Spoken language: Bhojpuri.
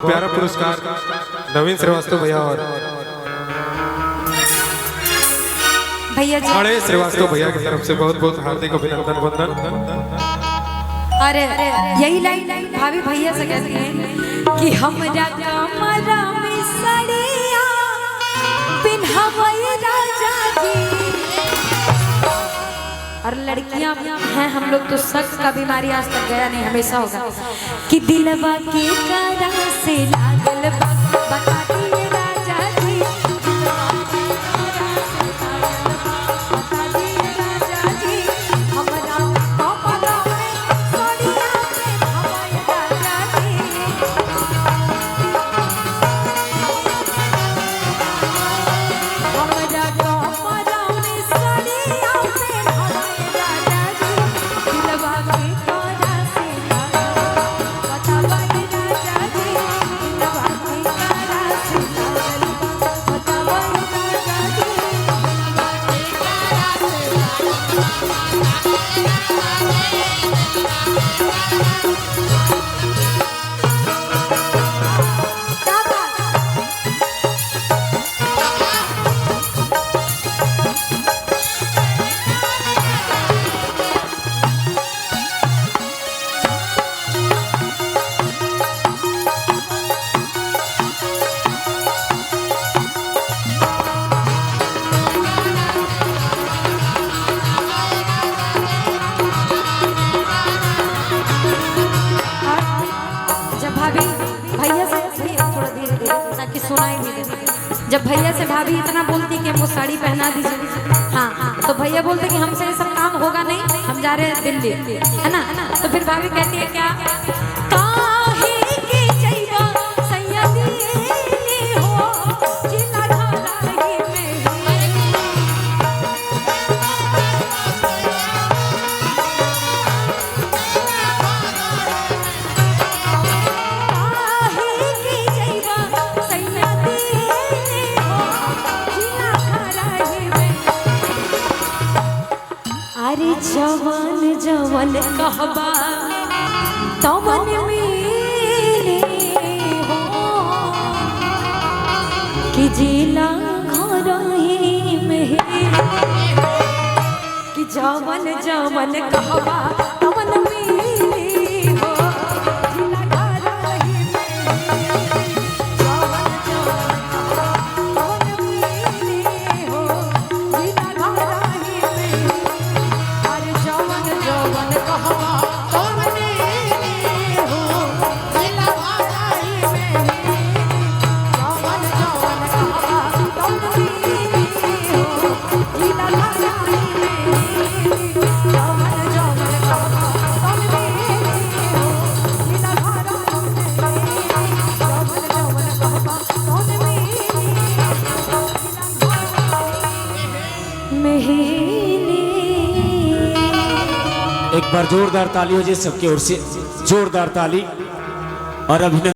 प्यारा पुरस्कार नवीन श्रीवास्तव भैया और भैया जी बड़े श्रीवास्तव भैया की तरफ से बहुत बहुत हार्दिक अभिनंदन वंदन। अरे यही लाइन भाभी भैया से कहती हैं कि हमरा कमरा में सड़िया पिन्हावई राजा जी। और लड़कियां हैं हम लोग तो शक का बीमारी आज तक गया नहीं, हमेशा होगा कि दिलवा के करा से लागल बता दिए राजा जी। बता दिए राजा जी हमरा कमरा में सड़िया पिन्हावई राजा जी। हमरा कमरा में सड़िया पिन्हावई राजा जी। दिलवा के करा से लागल बतावई राजा जी। दिलवा के करा से लागल बतावई राजा जी। दिलवा के करा से क्या बात। जब भाभी भैया से थोड़ा धीरे धीरे ताकि सुनाई नहीं दे। जब भैया से भाभी इतना बोलती कि हमको साड़ी पहना दीजिए, हाँ तो भैया बोलते कि हमसे ये सब काम होगा नहीं, हम जा रहे हैं दिल्ली, है ना। तो फिर भाभी कहती है क्या, काहे के जइबा सैया दिए हो जिला घराई में। काहे के जइबा सैया दिए हो जिला घराई में। अरे जवन जवन कहबा तवन मेरे हो कि जिला घरही में। कि जवन जवन कहबा तवन मेरे हो जिला घरही में। जवन जवन कहबा तवन मेरे हो जिला घरही में। अरे जवन जवन कहबा तवन मेरे हो जिला घरही में। जवन जवन कहबा तवन मेरे हो जिला घरही में। जवन जवन कहबा तवन मेरे हो जिला घरही में। जवन जवन कहबा तवन मेरे हो जिला घरही में। एक बार जोरदार ताली हो जाए सबकी ओर से, जोरदार ताली और अभिनंदन।